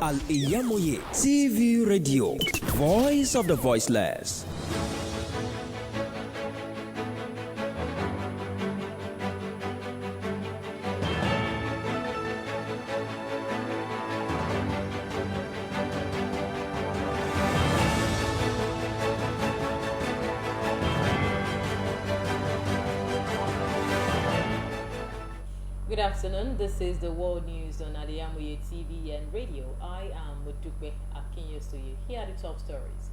Al-IyamoyeTv Radio, Voice of the Voiceless. Good afternoon, this is the World News on Al-IyamoyeTv and radio. I am Modupe Akinyosoye. Here are the top stories.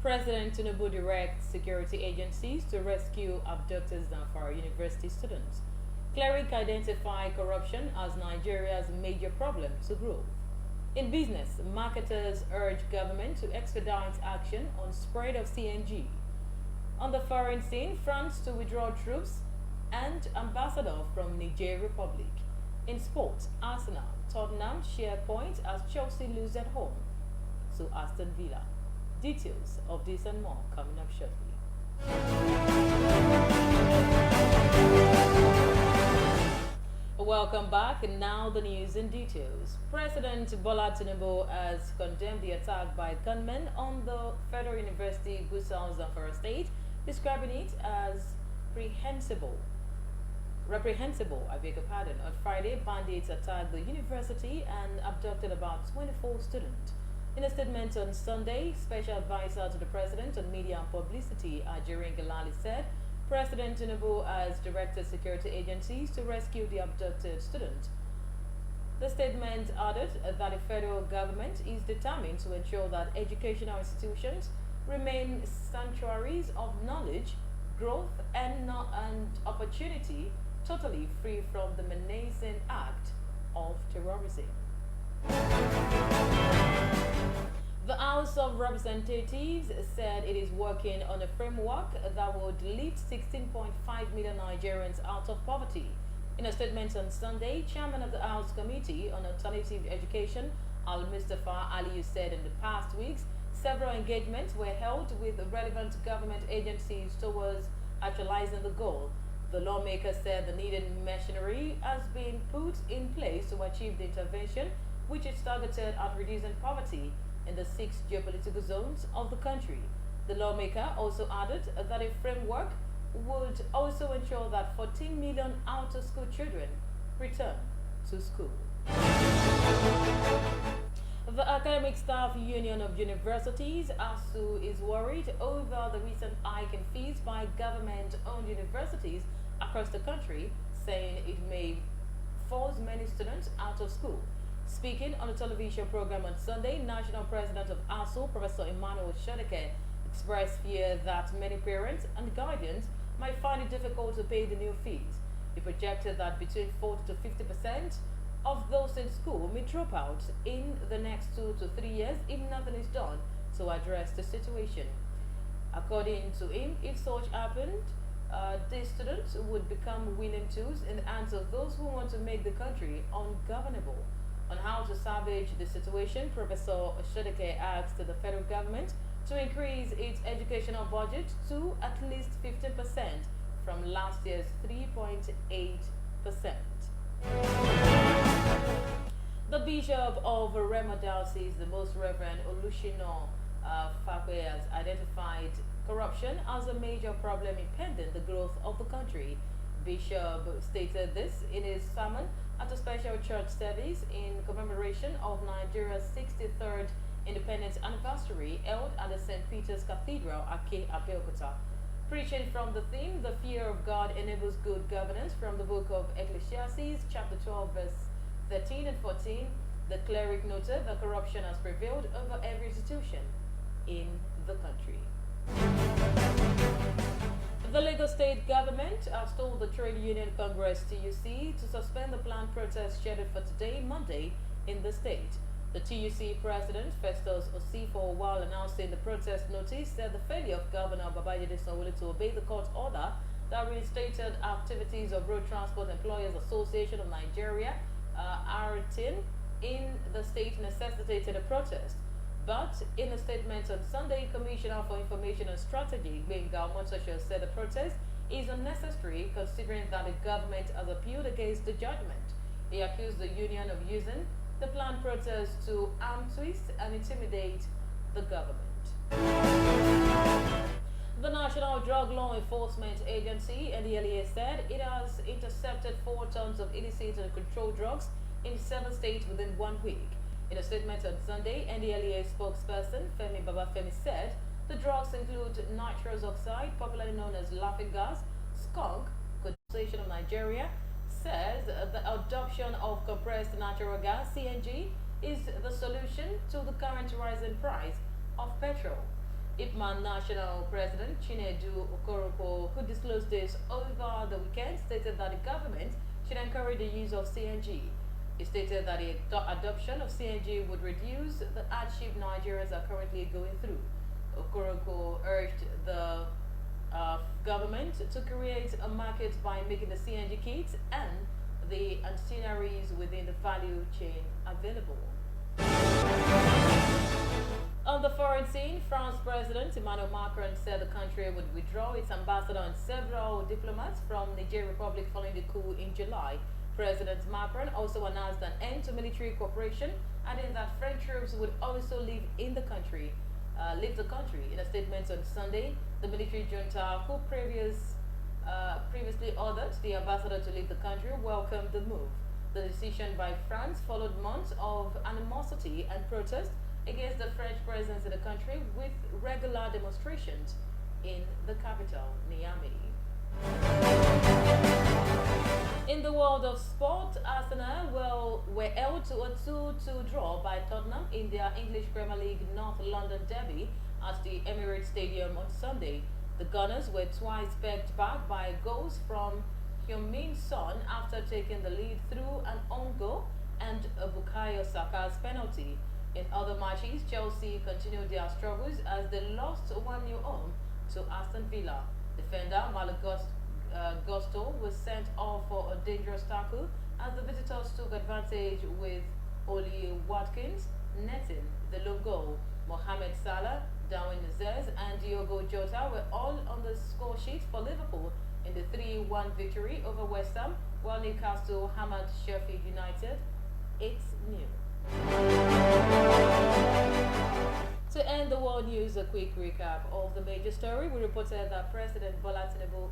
President Tinubu directs security agencies to rescue abducted Zamfara University students. Cleric identify corruption as Nigeria's major problem to growth. In business, marketers urge government to expedite action on spread of CNG. On the foreign scene, France to withdraw troops and ambassador from Niger Republic. In sport, Arsenal, Tottenham share points as Chelsea lose at home to Aston Villa. Details of this and more coming up shortly. Welcome back, and now the news in details. President Bola Tinubu has condemned the attack by gunmen on the Federal University Gusau Zamfara State, describing it as reprehensible. On Friday, bandits attacked the university and abducted about 24 students. In a statement on Sunday, Special Advisor to the President on Media and Publicity, Ajirin Galali, said President Tinubu has directed security agencies to rescue the abducted students. The statement added that the federal government is determined to ensure that educational institutions remain sanctuaries of knowledge, growth, and opportunity, totally free from the menacing act of terrorism. The House of Representatives said it is working on a framework that would lift 16.5 million Nigerians out of poverty. In a statement on Sunday, Chairman of the House Committee on Alternative Education, Al-Mustafa Ali, said in the past weeks, several engagements were held with relevant government agencies towards actualizing the goal. The lawmaker said the needed machinery has been put in place to achieve the intervention, which is targeted at reducing poverty in the 6 geopolitical zones of the country. The lawmaker also added that a framework would also ensure that 14 million out-of-school children return to school. The Academic Staff Union of Universities, ASU, is worried over the recent hike in fees by government-owned universities across the country, saying it may force many students out of school. Speaking on a television program on Sunday, National President of ASU, Professor Emmanuel Shodeke, expressed fear that many parents and guardians might find it difficult to pay the new fees. He projected that between 40 to 50% of those in school may drop out in the next 2 to 3 years if nothing is done to address the situation. According to him, if such happened, these students would become willing tools in the hands of those who want to make the country ungovernable. On how to salvage the situation, Professor Shodeke asked the federal government to increase its educational budget to at least 15% from last year's 3.8%. The Bishop of Remo Diocese, the Most Reverend Olushino Fakwe, has identified corruption as a major problem impeding the growth of the country. Bishop stated this in his sermon at a special church service in commemoration of Nigeria's 63rd independence anniversary held at the St. Peter's Cathedral, Ake, Abeokuta. Preaching from the theme, "The Fear of God Enables Good Governance," from the book of Ecclesiastes, chapter 12, verse 13 and 14, the cleric noted that corruption has prevailed over every institution in the country. The Lagos State government has told the Trade Union Congress TUC to suspend the planned protest scheduled for today, Monday, in the state. The TUC president, Festus Osifo, while announcing the protest notice, said the failure of Governor Babajide Sanwo-Olu to obey the court order that reinstated activities of Road Transport Employers Association of Nigeria, RTIN, in the state necessitated a protest. But in a statement on Sunday, Commissioner for Information and Strategy, Gbenga Omotosho, said the protest is unnecessary considering that the government has appealed against the judgment. He accused the union of using the planned protest to arm twist and intimidate the government. The National Drug Law Enforcement Agency, NDLEA, said it has intercepted 4 tons of illicit and controlled drugs in 7 states within 1 week. In a statement on Sunday, NDLEA spokesperson Femi Babafemi said the drugs include nitrous oxide, popularly known as laughing gas, skunk. Association of Nigeria says the adoption of compressed natural gas (CNG) is the solution to the current rising price of petrol. IPMAN National President Chinedu Okoroko, who disclosed this over the weekend, stated that the government should encourage the use of CNG. He stated that the adoption of CNG would reduce the hardship Nigerians are currently going through. Okoroko urged the government to create a market by making the CNG kits and the ancillaries within the value chain available. On the foreign scene, France President Emmanuel Macron said the country would withdraw its ambassador and several diplomats from Niger Republic following the coup in July. President Macron also announced an end to military cooperation, adding that French troops would also leave the country. In a statement on Sunday, the military junta, who previously ordered the ambassador to leave the country, welcomed the move. The decision by France followed months of animosity and protest against the French presence in the country, with regular demonstrations in the capital, Niamey. In the world of sport, Arsenal were held to a 2-2 draw by Tottenham in their English Premier League North London derby at the Emirates Stadium on Sunday. The Gunners were twice pegged back by goals from Heung-min Son after taking the lead through an own goal and a Bukayo Saka's penalty. In other matches, Chelsea continued their struggles as they lost 1-0 home to Aston Villa. Defender Gusto was sent off for a dangerous tackle as the visitors took advantage, with Oli Watkins netting the lone goal. Mohamed Salah, Darwin Nunez and Diogo Jota were all on the score sheet for Liverpool in the 3-1 victory over West Ham, while Newcastle hammered Sheffield United 8-0. To end the world news, a quick recap of the major story. We reported that President Bola Tinubu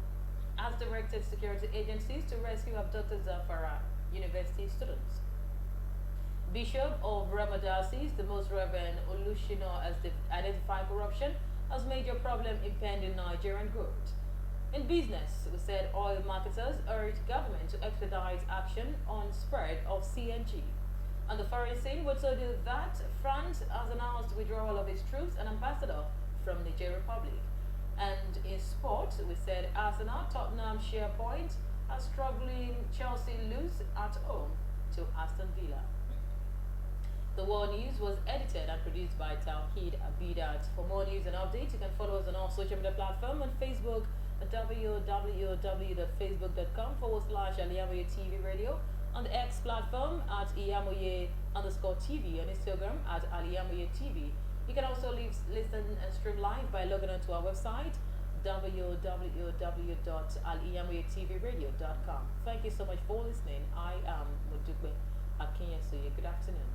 has directed security agencies to rescue abducted Zamfara University students. Bishop of Rama Diocese, the Most Reverend Olushino, has identified corruption as major problem impending Nigerian growth. In business, we said oil marketers urge government to expedite action on spread of CNG. On the foreign scene, we told you that France has announced withdrawal of its troops and ambassador from Niger Republic. And in sport, we said Arsenal, Tottenham share point as struggling Chelsea lose at home to Aston Villa. The World News was edited and produced by Tawheed Abidat. For more news and updates, you can follow us on our social media platform on Facebook at www.facebook.com/Al-IyamoyeTV radio, on the X platform at Al-IyamoyeTV, on Instagram at Al-IyamoyeTV. You can also listen and stream live by logging on to our website www.Al-IyamoyeTVradio.com. Thank you so much for listening. I am Modupe Akinyosoye. Good afternoon.